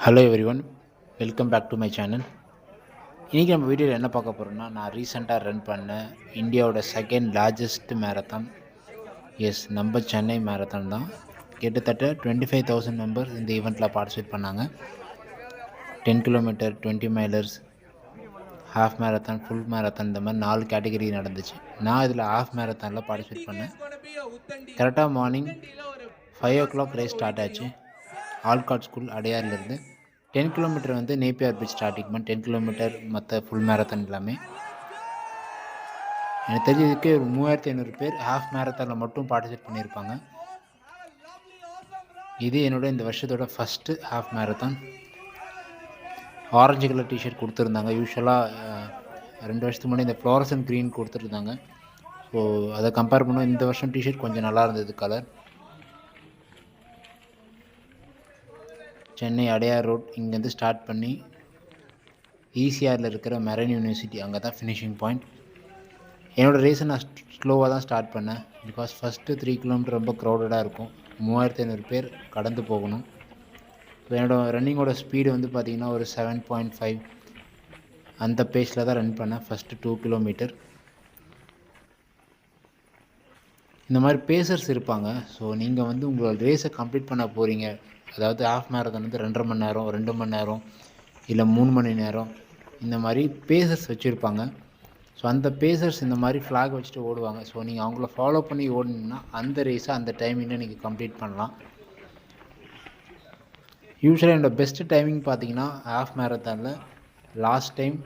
Hello everyone, welcome back to my channel. இன்றைக்கி நம்ம வீடியோவில் என்ன பார்க்க போகிறோம்னா, நான் ரீசெண்டாக ரன் பண்ண இந்தியாவோட செகண்ட் லார்ஜஸ்ட் மேரத்தான். எஸ், நம்ம சென்னை மேரத்தான் தான். கிட்டத்தட்ட 25,000 மெம்பர்ஸ் இந்த ஈவெண்ட்டில் பார்ட்டிசிபேட் பண்ணாங்க. 10 kilometre, 20 milers, half marathon, full marathon, இந்த மாதிரி 4 கேட்டகரி நடந்துச்சு. நான் இதில் ஹாஃப் மேரத்தானில் பார்ட்டிசிபேட் பண்ணேன். கரெக்டாக மார்னிங் 5 o'clock ரேஸ் ஸ்டார்ட் ஆச்சு. ஆல்காட் ஸ்கூல் அடையார்லேருந்து 10 கிலோமீட்டர் வந்து நேப்பியார் பீச் ஸ்டார்டிங் பண்ணி 10 கிலோமீட்டர் மற்ற ஃபுல் மேரத்தான் எல்லாமே. எனக்கு தெரிஞ்சதுக்கு ஒரு 3500 பேர் ஹாஃப் மேரத்தானில் மட்டும் பார்ட்டிசிபேட் பண்ணியிருப்பாங்க. இது என்னோட இந்த வருஷத்தோட first half marathon. Orange colour T-shirt கொடுத்துருந்தாங்க. யூஸ்வலாக 2 வருஷத்துக்கு முன்னாடி இந்த ஃப்ளோரசன் க்ரீன் கொடுத்துருந்தாங்க. ஸோ அதை கம்பேர் பண்ணோம், இந்த வருஷம் டிஷர்ட் கொஞ்சம் நல்லா இருந்தது கலர். சென்னை அடையார் ரோட் இங்கேருந்து ஸ்டார்ட் பண்ணி ஈசிஆரில் இருக்கிற மெரைன் யூனிவர்சிட்டி அங்கே தான் ஃபினிஷிங் பாயிண்ட். என்னோடய ரேஸை நான் ஸ்லோவாக தான் ஸ்டார்ட் பண்ணேன். பிகாஸ் ஃபஸ்ட்டு 3 கிலோமீட்டர் ரொம்ப க்ரௌடடாக இருக்கும். 3500 பேர் கடந்து போகணும். ஸோ என்னோடய ரன்னிங்கோட ஸ்பீடு வந்து பார்த்திங்கன்னா ஒரு 7.5 அந்த பேஸில் தான் ரன் பண்ணேன் ஃபஸ்ட்டு 2 கிலோமீட்டர். இந்த மாதிரி பேசர்ஸ் இருப்பாங்க. ஸோ நீங்கள் வந்து உங்களோட ரேஸை கம்ப்ளீட் பண்ண போகிறீங்க, அதாவது ஹாஃப் மேரத்தான் வந்து 2.5 மணி நேரம், 2 மணி நேரம், இல்லை 3 மணி நேரம், இந்த மாதிரி பேசர்ஸ் வச்சுருப்பாங்க. ஸோ அந்த பேசர்ஸ் இந்த மாதிரி ஃப்ளாக் வச்சுட்டு ஓடுவாங்க. ஸோ நீங்கள் அவங்கள ஃபாலோ பண்ணி ஓடினீங்கன்னா அந்த ரேஸை அந்த டைமிங்கில் நீங்கள் கம்ப்ளீட் பண்ணலாம். யூஸ்வலாக என்னோடய பெஸ்ட்டு டைமிங் பார்த்தீங்கன்னா ஹாஃப் மேரத்தானில் லாஸ்ட் டைம்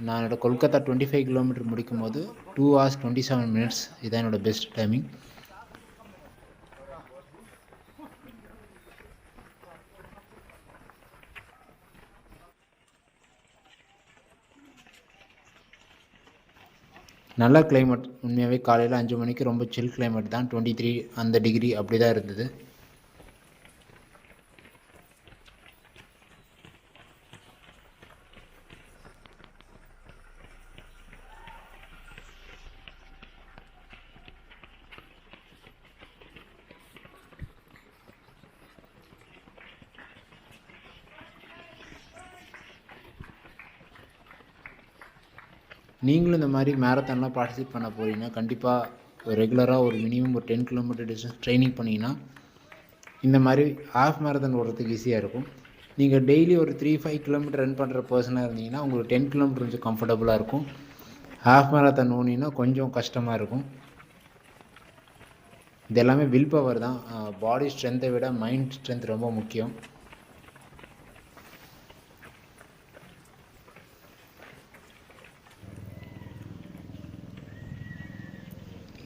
நான் என்னோடய கொல்கத்தா 25 கிலோமீட்டர் முடிக்கும் போது 2 hours 27 minutes இதுதான் என்னோடய பெஸ்ட் டைமிங். நல்ல கிளைமேட், உண்மையாகவே காலையில் 5 மணிக்கு ரொம்ப சில் கிளைமேட் தான். 23 அந்த டிகிரி அப்படி தான் இருந்தது. நீங்களும் இந்த மாதிரி மேரத்தான்லாம் பார்ட்டிசிபேட் பண்ண போகிறீங்கன்னா கண்டிப்பாக ரெகுலராக ஒரு மினிமம் ஒரு 10 கிலோமீட்டர் டிஸ்டன்ஸ் ட்ரைனிங் பண்ணிங்கன்னா இந்த மாதிரி ஹாஃப் மேரத்தான் ஓடுறதுக்கு ஈஸியாக இருக்கும். நீங்கள் டெய்லி ஒரு 3-5 கிலோமீட்டர் ரன் பண்ணுற பர்சனாக இருந்தீங்கன்னா உங்களுக்கு 10 கிலோமீட்டர் கொஞ்சம் கம்ஃபர்டபுளாக இருக்கும். ஹாஃப் மேரத்தான் ஓடினீங்கன்னா கொஞ்சம் கஷ்டமாக இருக்கும். இது எல்லாமே வில் பவர் தான். பாடி ஸ்ட்ரென்த்தை விட மைண்ட் ஸ்ட்ரென்த் ரொம்ப முக்கியம்.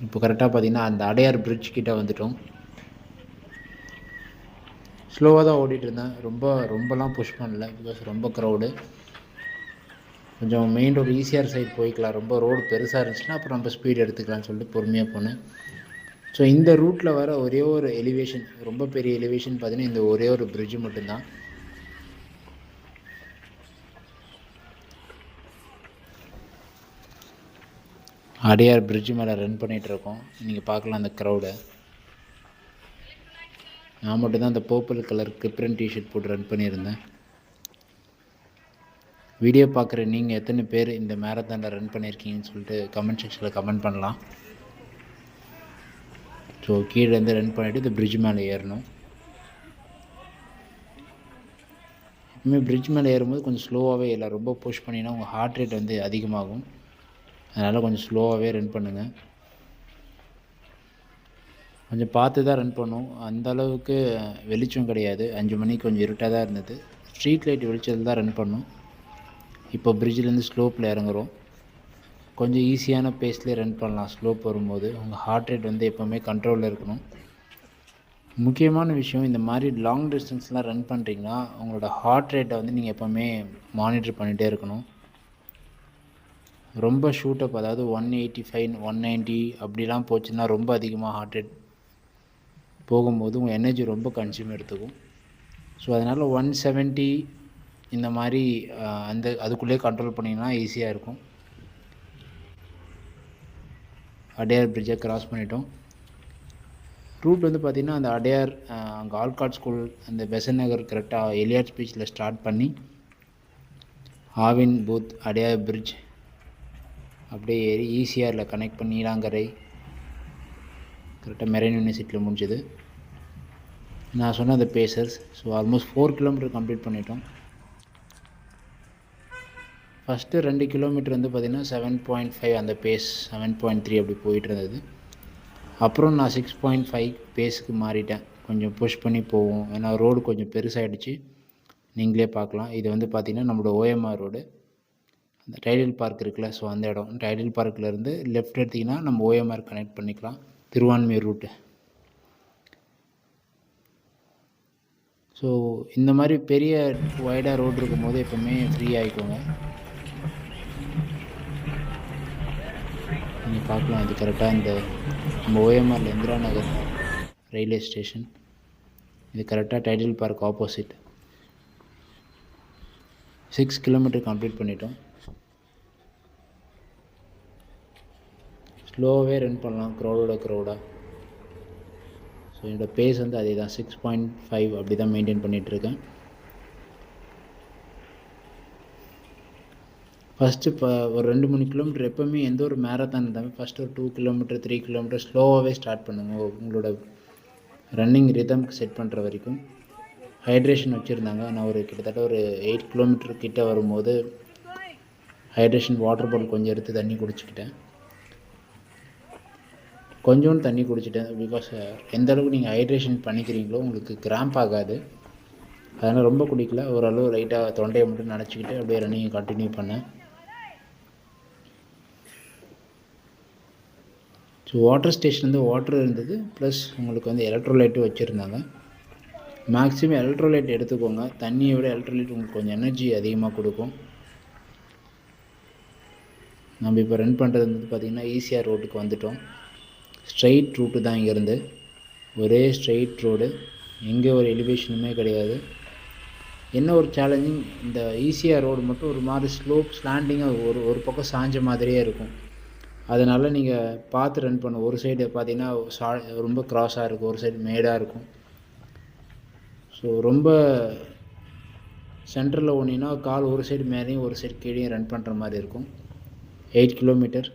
இப்போ கரெக்டாக பார்த்திங்கன்னா அந்த அடையார் பிரிட்ஜ் கிட்டே வந்துட்டோம். ஸ்லோவாக தான் ஓடிட்டு இருந்தேன், ரொம்பலாம் புஷ் பண்ணல. பிகாஸ் ரொம்ப க்ரௌடு. கொஞ்சம் மெயின் ரோடு ஈஸியாக சைடு போய்க்கலாம். ரொம்ப ரோடு பெருசாக இருந்துச்சுன்னா அப்புறம் நம்ம ஸ்பீட் எடுத்துக்கலாம்னு சொல்லிட்டு பொறுமையாக போனேன். ஸோ இந்த ரூட்டில் வர ஒரே ஒரு எலிவேஷன், ரொம்ப பெரிய எலிவேஷன் பார்த்திங்கன்னா இந்த ஒரே ஒரு பிரிட்ஜு மட்டும்தான். அடையார் பிரிட்ஜு மேலே ரன் பண்ணிகிட்ருக்கோம். நீங்கள் பார்க்கலாம் அந்த க்ரௌடை. நான் மட்டும்தான் அந்த பர்பிள் கலர் கிப்ரன் டிஷர்ட் போட்டு ரன் பண்ணியிருந்தேன். வீடியோ பார்க்குற நீங்கள் எத்தனை பேர் இந்த மேரத்தானில் ரன் பண்ணியிருக்கீங்கன்னு சொல்லிட்டு கமெண்ட் செக்ஷனில் கமெண்ட் பண்ணலாம். ஸோ கீழேருந்து ரன் பண்ணிவிட்டு இந்த பிரிட்ஜ் மேலே ஏறணும். எப்பவுமே பிரிட்ஜ் மேலே ஏறும்போது கொஞ்சம் ஸ்லோவாகவே இல்லை, ரொம்ப புஷ் பண்ணிங்கன்னா உங்கள் ஹார்ட் ரேட் வந்து அதிகமாகும். அதனால் கொஞ்சம் ஸ்லோவாகவே ரன் பண்ணுங்கள். கொஞ்சம் பார்த்து தான் ரன் பண்ணும். அந்த அளவுக்கு வெளிச்சம் கிடையாது. 5 மணிக்கு கொஞ்சம் இருட்டாக தான் இருந்தது. ஸ்ட்ரீட் லைட் வெளிச்சத்தில் தான் ரன் பண்ணும். இப்போ பிரிட்ஜிலேருந்து ஸ்லோப்பில் இறங்குறோம். கொஞ்சம் ஈஸியான பேஸ்லேயே ரன் பண்ணலாம். ஸ்லோப் வரும்போது உங்கள் ஹார்ட் ரேட் வந்து எப்போவுமே கண்ட்ரோலில் இருக்கணும். முக்கியமான விஷயம், இந்த மாதிரி லாங் டிஸ்டன்ஸ்லாம் ரன் பண்ணுறீங்கன்னா உங்களோட ஹார்ட் ரேட்டை வந்து நீங்கள் எப்போவுமே மானிட்டர் பண்ணிகிட்டே இருக்கணும். ரொம்ப ஷூட்டப், அதாவது 185, 190 அப்படிலாம் போச்சுன்னா ரொம்ப அதிகமாக ஹார்ட் ரேட் போகும்போது உங்கள் எனர்ஜி ரொம்ப கன்சியூம் எடுத்துக்கும். ஸோ அதனால் 170 இந்த மாதிரி அதுக்குள்ளேயே கண்ட்ரோல் பண்ணிங்கன்னா ஈஸியாக இருக்கும். அடையார் பிரிட்ஜை கிராஸ் பண்ணிட்டோம். ரூட் வந்து பார்த்திங்கன்னா அந்த அடையார் அங்கே ஆல்காட் ஸ்கூல் அந்த பெசன் நகர் கரெக்டாக எலியாட் ஸ்பீச்சில் ஸ்டார்ட் பண்ணி ஆவின் பூத் அடையார் பிரிட்ஜ் அப்படியே ஏறி ஈசிஆரில் கனெக்ட் பண்ணி நீலாங்கரை கரெக்டாக மெரைன் யூனிவர்சிட்டியில் முடிஞ்சது. நான் சொன்ன அந்த pacers. So almost 4 kilometre complete பண்ணிட்டோம். ஃபஸ்ட்டு 2 கிலோமீட்டர் வந்து பார்த்திங்கன்னா 7.5 அந்த பேஸ் 7.3 அப்படி போயிட்டு இருந்தது. அப்புறம் நான் 6.5 பேஸுக்கு மாறிட்டேன். கொஞ்சம் புஷ் பண்ணி போவோம், ஏன்னா ரோடு கொஞ்சம் பெருசாகிடுச்சு. நீங்களே பார்க்கலாம். இது வந்து பார்த்திங்கன்னா நம்மளோட ஓஎம்ஆர் ரோடு, அந்த டைடல் பார்க் இருக்குல்ல, ஸோ அந்த இடம். டைடல் பார்க்கிலேருந்து லெஃப்ட் எடுத்திங்கன்னா நம்ம ஓஎம்ஆர் கனெக்ட் பண்ணிக்கலாம், திருவான்மியூர் ரூட்டு. ஸோ இந்த மாதிரி பெரிய வைடாக ரோடு இருக்கும்போது எப்போவுமே ஃப்ரீ ஆகிக்கோங்க. நீங்கள் பார்க்கலாம், இது கரெக்டாக இந்த நம்ம ஓஎம்ஆரில் இந்திரா நகர் ரயில்வே ஸ்டேஷன். இது கரெக்டாக Tidel Park opposite. 6 kilometre complete பண்ணிட்டோம். ஸ்லோவாகவே ரன் பண்ணலாம், க்ரௌடாக. ஸோ என்னோடய பேஸ் வந்து அதே தான், 6.5 அப்படி தான் மெயின்டைன் பண்ணிகிட்ருக்கேன். ஃபஸ்ட்டு இப்போ ஒரு 2-3 கிலோமீட்டர் எப்போவுமே எந்த ஒரு மேரத்தான் இருந்தாலும் ஃபஸ்ட்டு ஒரு 2 கிலோமீட்டர் 3 கிலோமீட்டர் ஸ்லோவாகவே ஸ்டார்ட் பண்ணுங்கள். உங்களோட ரன்னிங் ரிதம்க்கு செட் பண்ணுற வரைக்கும். ஹைட்ரேஷன் வச்சுருந்தாங்க. நான் ஒரு கிட்டத்தட்ட ஒரு 8 கிலோமீட்டர் கிட்டே வரும்போது ஹைட்ரேஷன் வாட்டர் பாட்டில் கொஞ்சம் எடுத்து தண்ணி குடிச்சிக்கிட்டேன். கொஞ்சோண்டு தண்ணி குடிச்சிட்டேன். பிகாஸ் எந்த அளவுக்கு நீங்கள் ஹைட்ரேஷன் பண்ணிக்கிறீங்களோ உங்களுக்கு கிராம்ப் ஆகாது. அதனால் ரொம்ப குடிக்கல, ஓரளவு லைட்டாக தொண்டையை மட்டும் நினச்சிக்கிட்டு அப்படியே ரன்னிங் கண்டினியூ பண்ணேன். ஸோ வாட்டர் ஸ்டேஷன் வந்து வாட்டர் இருந்தது, ப்ளஸ் உங்களுக்கு வந்து எலக்ட்ரோலைட்டும் வச்சுருந்தாங்க. மேக்ஸிமம் எலக்ட்ரோலைட் எடுத்துக்கோங்க. தண்ணியை விட எலக்ட்ரோலைட் உங்களுக்கு கொஞ்சம் எனர்ஜி அதிகமாக கொடுக்கும். நம்ம இப்போ ரன் பண்ணுறது வந்து பார்த்திங்கன்னா ஈசிஆர் ரோட்டுக்கு வந்துவிட்டோம். ஸ்ட்ரைட் ரூட்டு தான் இங்கேருந்து, ஒரே ஸ்ட்ரைட் ரோடு, எங்கே ஒரு எலிவேஷனுமே கிடையாது. என்ன ஒரு சேலஞ்சிங், இந்த ஈசிஆர் ரோடு மட்டும் ஒரு மாதிரி ஸ்லோப் ஸ்லாண்டிங்காக ஒரு பக்கம் சாஞ்ச மாதிரியே இருக்கும். அதனால் நீங்கள் பார்த்து ரன் பண்ண. ஒரு சைடு பார்த்தீங்கன்னா ரொம்ப க்ராஸாக இருக்கும், ஒரு சைடு மேடாக இருக்கும். ஸோ ரொம்ப சென்டரில் ஓனினா கால் ஒரு சைடு மேலேயும் ஒரு சைடு கீழேயும் ரன் பண்ணுற மாதிரி இருக்கும். 8 கிலோமீட்டர்.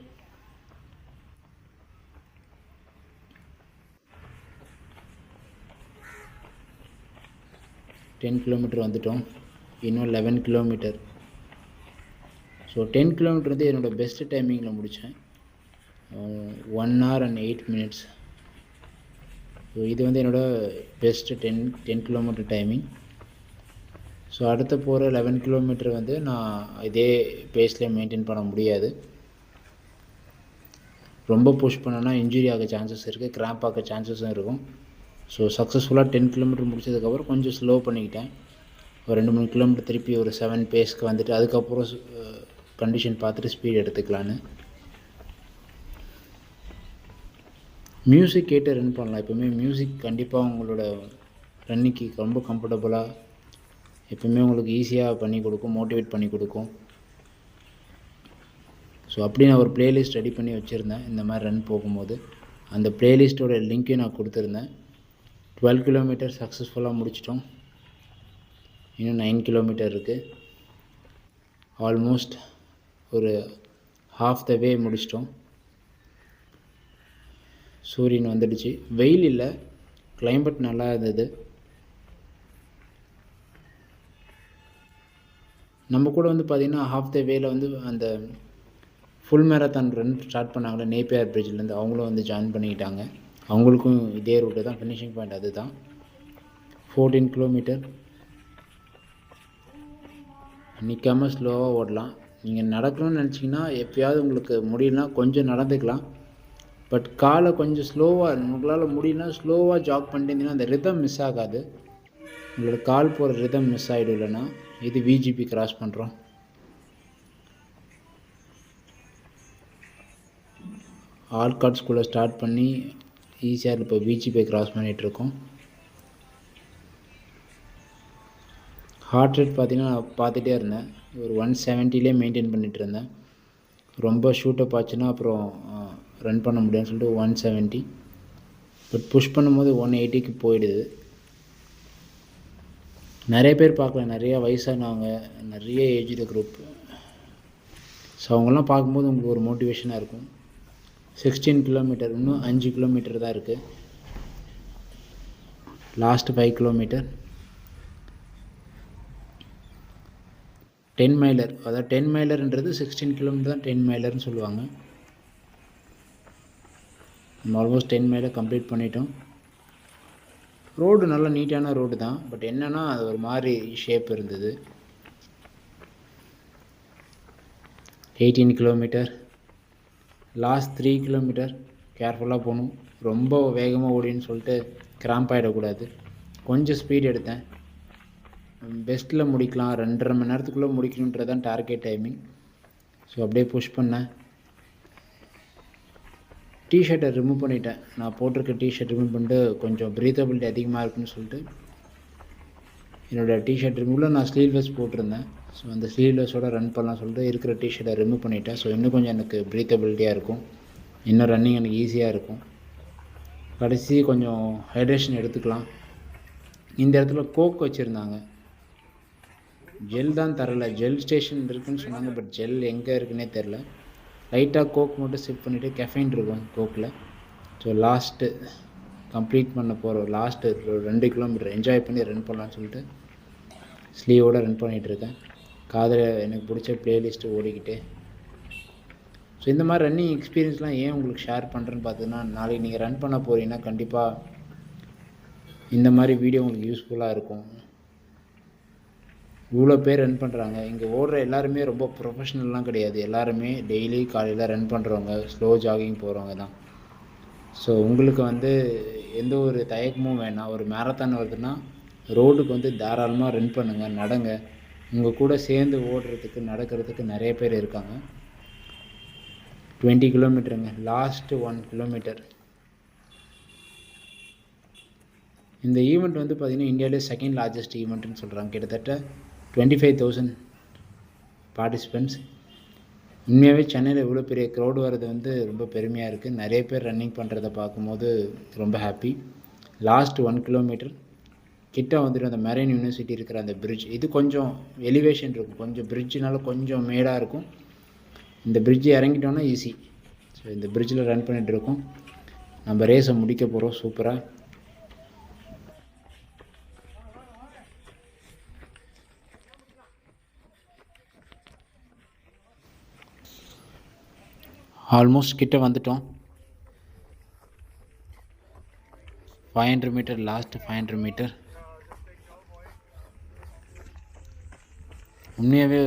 கிலோமீட்டர் வந்துட்டோம். இன்னும் 11 கிலோமீட்டர். ஸோ 10 கிலோமீட்டர் வந்து என்னோடய பெஸ்ட்டு டைமிங்கில் முடித்தேன், 1 hour and 8 minutes. ஸோ இது வந்து என்னோடய பெஸ்ட்டு 10 கிலோமீட்டர் டைமிங். ஸோ அடுத்து போகிற 11 கிலோமீட்டர் வந்து நான் இதே பேஸில் மெயின்டைன் பண்ண முடியாது. ரொம்ப புஷ் பண்ணோன்னா இன்ஜுரி ஆக சான்சஸ் இருக்குது, கிராம்ப் ஆக சான்சஸும் இருக்கும். ஸோ சக்ஸஸ்ஃபுல்லாக 10 கிலோமீட்டர் முடிச்சதுக்கப்புறம் கொஞ்சம் ஸ்லோ பண்ணிக்கிட்டேன். ஒரு 2-3 கிலோமீட்டர் திருப்பி ஒரு 7 பேஸ்க்கு வந்துட்டு அதுக்கப்புறம் கண்டிஷன் பார்த்துட்டு ஸ்பீட் எடுத்துக்கலான்னு. மியூசிக் கேட்டு ரன் பண்ணலாம். எப்போவுமே மியூசிக் கண்டிப்பாக உங்களோட ரன்னிங்க்கு ரொம்ப கம்ஃபர்டபுளாக, எப்போவுமே உங்களுக்கு ஈஸியாக பண்ணி கொடுக்கும், மோட்டிவேட் பண்ணி கொடுக்கும். ஸோ அப்படி நான் ஒரு ப்ளேலிஸ்ட் ரெடி பண்ணி வச்சுருந்தேன். இந்த மாதிரி ரன் போகும்போது அந்த ப்ளேலிஸ்ட்டோட லிங்க்கையும் நான் கொடுத்துருந்தேன். 12 கிலோமீட்டர் சக்ஸஸ்ஃபுல்லாக முடிச்சிட்டோம். இன்னும் 9 கிலோமீட்டர் இருக்குது. ஆல்மோஸ்ட் ஒரு ஹாஃப் த வே முடிச்சிட்டோம். சூரியன் வந்துடுச்சு. வெயில் இல்லை, கிளைமேட் நல்லா இருந்தது. நம்ம கூட வந்து பார்த்திங்கன்னா ஹாஃப் த வேல வந்து அந்த ஃபுல் மேரத்தான் ரன் ஸ்டார்ட் பண்ணாங்களே நேப்பியர் பிரிட்ஜ்லேருந்து, அவங்களும் வந்து ஜாயின் பண்ணிக்கிட்டாங்க. அவங்களுக்கும் இதே ரூட்டு தான், ஃபினிஷிங் பாயிண்ட் அது தான். 14 கிலோமீட்டர். நிற்காமல் ஸ்லோவாக ஓடலாம். நீங்கள் நடக்கணும்னு நினச்சிங்கன்னா எப்போயாவது உங்களுக்கு முடியலனா கொஞ்சம் நடந்துக்கலாம். பட் காலை கொஞ்சம் ஸ்லோவாக, உங்களால் முடியலனா ஸ்லோவாக ஜாக் பண்ணிட்டு இருந்தீங்கன்னா அந்த ரிதம் மிஸ் ஆகாது. உங்களோட கால் போகிற ரிதம் மிஸ் ஆகிடும். இல்லைன்னா இது விஜிபி கிராஸ் பண்ணுறோம். ஆல்காட் ஸ்கூலில் ஸ்டார்ட் பண்ணி ஈஸியாக இப்போ விஜிபி கிராஸ் பண்ணிகிட்ருக்கோம். ஹார்ட் ரேட் பார்த்திங்கன்னா நான் பார்த்துட்டே இருந்தேன். ஒரு 170லே மெயின்டைன் பண்ணிகிட்டு இருந்தேன். ரொம்ப ஷூட்டப் ஆச்சுன்னா அப்புறம் ரன் பண்ண முடியும்னு சொல்லிட்டு 170. பட் புஷ் பண்ணும்போது 180க்கு போயிடுது. நிறைய பேர் பார்க்கலாம், நிறையா வயசானவங்க, நிறைய ஏஜ்டு குரூப். ஸோ அவங்களாம் பார்க்கும்போது உங்களுக்கு ஒரு மோட்டிவேஷனாக இருக்கும். 16 கிலோமீட்டர், இன்னும் 5 கிலோமீட்டர் தான் இருக்குது. Last 5 kilometre. 10 மைலர், அதாவது 10 மைலர்ன்றது 16 கிலோமீட்டர் தான் 10 மைலர்னு சொல்லுவாங்க. நம்ம ஆல்மோஸ்ட் 10 மைலை கம்ப்ளீட் பண்ணிட்டோம். ரோடு நல்லா நீட்டான ரோடு தான், பட் என்னென்னா அது ஒரு மாதிரி ஷேப் இருந்தது. 18 கிலோமீட்டர். லாஸ்ட் 3 கிலோமீட்டர் கேர்ஃபுல்லாக போகணும். ரொம்ப வேகமாக ஓடின்னு சொல்லிட்டு கிராம்ப் ஆகிடக்கூடாது. கொஞ்சம் ஸ்பீட் எடுத்தேன். பெஸ்ட்டில் முடிக்கலாம், 2.5 மணி நேரத்துக்குள்ளே முடிக்கணுன்றது தான் டார்கெட் டைமிங். ஸோ அப்படியே புஷ் பண்ணேன். டிஷர்ட்டை ரிமூவ் பண்ணிட்டேன். நான் போட்டிருக்க டிஷர்ட் ரிமூவ் பண்ணிட்டு கொஞ்சம் ப்ரீத்தபிலிட்டி அதிகமாக இருக்குன்னு சொல்லிட்டு என்னோடய டிஷர்ட் ரிமூவில் நான் ஸ்லீவ்லெஸ் போட்டிருந்தேன். ஸோ அந்த ஸ்லீவ்லெஸ்ஸோட ரன் பண்ணலாம் சொல்லிட்டு இருக்கிற டிஷர்ட்டை ரிமூவ் பண்ணிட்டேன். ஸோ இன்னும் கொஞ்சம் எனக்கு ப்ரீத்தபிலிட்டியாக இருக்கும், இன்னும் ரன்னிங் எனக்கு ஈஸியாக இருக்கும். கடைசி கொஞ்சம் ஹைட்ரேஷன் எடுத்துக்கலாம். இந்த இடத்துல கோக் வச்சுருந்தாங்க, ஜெல் தான் தரல. ஜெல் ஸ்டேஷன் இருக்குதுன்னு சொன்னாங்க, பட் ஜெல் எங்கே இருக்குன்னே தெரில. லைட்டாக கோக் மட்டும் சிப் பண்ணிவிட்டு கெஃபைன் இருக்கும் கோக்கில். ஸோ லாஸ்ட்டு கம்ப்ளீட் பண்ண போகிற லாஸ்ட்டு 2 கிலோமீட்டர் என்ஜாய் பண்ணி ரன் பண்ணலான்னு சொல்லிட்டு ஸ்லீவோடு ரன் பண்ணிகிட்ருக்கேன். காதில் எனக்கு பிடிச்ச ப்ளேலிஸ்ட்டு ஓடிக்கிட்டு. ஸோ இந்த மாதிரி ரன்னிங் எக்ஸ்பீரியன்ஸ்லாம் ஏன் உங்களுக்கு ஷேர் பண்ணுறேன்னு பார்த்தீங்கன்னா, நாளைக்கு நீங்கள் ரன் பண்ண போகிறீங்கன்னா கண்டிப்பாக இந்த மாதிரி வீடியோ உங்களுக்கு யூஸ்ஃபுல்லாக இருக்கும். இவ்வளோ பேர் ரன் பண்ணுறாங்க. இங்கே ஓடுற எல்லாருமே ரொம்ப ப்ரொஃபஷ்னல்லாம் கிடையாது. எல்லாருமே டெய்லி காலையில் ரன் பண்ணுறவங்க, ஸ்லோ ஜாகிங் போகிறவங்க தான். ஸோ உங்களுக்கு எந்த ஒரு தயக்கமும் வேணாம். ஒரு மேரத்தான் வருதுன்னா ரோடுக்கு தாராளமாக ரன் பண்ணுங்கள், நடங்க. உங்கள் கூட சேர்ந்து ஓடுறதுக்கு நடக்கிறதுக்கு நிறைய பேர் இருக்காங்க. 20 கிலோமீட்டருங்க, லாஸ்ட்டு 1 கிலோமீட்டர். இந்த ஈவெண்ட் பார்த்திங்கன்னா இந்தியாவிலே செகண்ட் லார்ஜஸ்ட் ஈவெண்ட்டுன்னு சொல்கிறாங்க. கிட்டத்தட்ட 25,000 பார்ட்டிசிபெண்ட்ஸ். உண்மையாகவே சென்னையில் இவ்வளோ பெரிய க்ரௌடு வர்றது ரொம்ப பெருமையாக இருக்குது. நிறைய பேர் ரன்னிங் பண்ணுறதை பார்க்கும்போது ரொம்ப ஹாப்பி. லாஸ்ட் 1 கிலோமீட்டர் கிட்ட அந்த மெரைன் யூனிவர்சிட்டி இருக்கிற அந்த பிரிட்ஜ், இது கொஞ்சம் எலிவேஷன் இருக்கும், கொஞ்சம் பிரிட்ஜினால கொஞ்சம் மேடாக இருக்கும். இந்த பிரிட்ஜ் இறங்கிட்டோன்னா ஈஸி. ஸோ இந்த பிரிட்ஜில் ரன் பண்ணிகிட்டு இருக்கோம். நம்ம ரேஸை முடிக்க போகிறோம் சூப்பராக. ஆல்மோஸ்ட் கிட்ட வந்துட்டோம். 500 மீட்டர், லாஸ்ட் 500 மீட்டர். உண்மையாகவே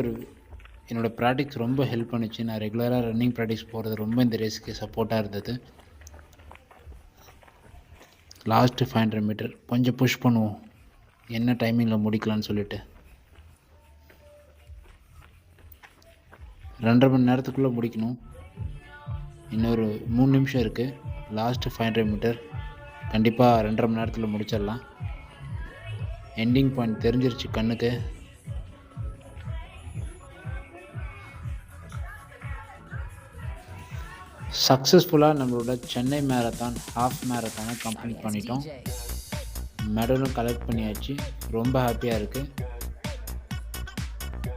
என்னோடய ப்ராக்டிக்ஸ் ரொம்ப ஹெல்ப் பண்ணிச்சு. நான் ரெகுலராக ரன்னிங் ப்ராக்டிக்ஸ் போகிறது ரொம்ப இந்த ரேஸுக்கு சப்போர்ட்டாக இருந்தது. லாஸ்ட்டு 500 மீட்டர் கொஞ்சம் புஷ் பண்ணுவோம், என்ன டைமிங்கில் முடிக்கலான்னு சொல்லிட்டு. 2.5 மணி நேரத்துக்குள்ளே முடிக்கணும். இன்னொரு 3 நிமிஷம் இருக்குது. லாஸ்ட்டு 500 மீட்டர் கண்டிப்பாக 2.5 மணி நேரத்தில் முடிச்சிடலாம். எண்டிங் பாயிண்ட் தெரிஞ்சிருச்சு கண்ணுக்கு. சக்ஸஸ்ஃபுல்லாக நம்மளோட சென்னை மேரத்தான் ஹாஃப் மேரத்தானை கம்ப்ளீட் பண்ணிட்டோம். மெடலும் கலெக்ட் பண்ணியாச்சு. ரொம்ப ஹாப்பியாக இருக்குது.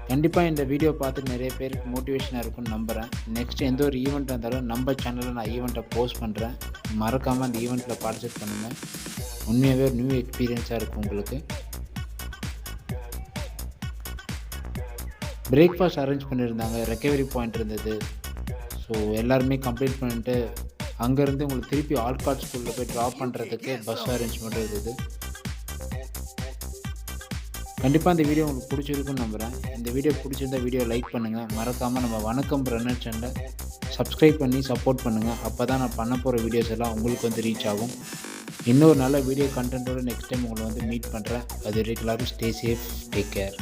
கண்டிப்பாக இந்த வீடியோ பார்த்துட்டு நிறைய பேருக்கு மோட்டிவேஷனாக இருக்கும்னு நம்புகிறேன். நெக்ஸ்ட் எந்த ஒரு ஈவெண்ட் இருந்தாலும் நம்ம சேனலில் நான் ஈவெண்ட்டை போஸ்ட் பண்ணுறேன். மறக்காமல் அந்த ஈவெண்ட்டில் பார்ட்டிசிபேட் பண்ணுங்கள். உண்மையாகவே ஒரு நியூ எக்ஸ்பீரியன்ஸாக இருக்கும் உங்களுக்கு. பிரேக்ஃபாஸ்ட் அரேஞ்ச் பண்ணியிருந்தாங்க, ரெக்கவரி பாயிண்ட் இருந்தது. ஸோ எல்லாருமே கம்ப்ளீட் பண்ணிட்டு அங்கேருந்து உங்களுக்கு திருப்பி ஆல்காட் ஸ்கூலில் போய் ட்ராப் பண்ணுறதுக்கு பஸ் அரேஞ்ச்மெண்ட்டும் இருந்தது. கண்டிப்பாக இந்த வீடியோ உங்களுக்கு பிடிச்சிருக்குன்னு நம்புகிறேன். இந்த வீடியோ பிடிச்சிருந்தா வீடியோ லைக் பண்ணுங்கள். மறக்காமல் நம்ம வணக்கம் ரன்னர் சேனலை சப்ஸ்கிரைப் பண்ணி சப்போர்ட் பண்ணுங்கள். அப்போ தான் நான் பண்ண போகிற வீடியோஸ் எல்லாம் உங்களுக்கு ரீச் ஆகும். இன்னொரு நல்ல வீடியோ கண்டென்ட்டோடு நெக்ஸ்ட் டைம் உங்களை மீட் பண்ணுறேன். அது வரைக்கும் எல்லாரும் ஸ்டே சேஃப், டேக் கேர்.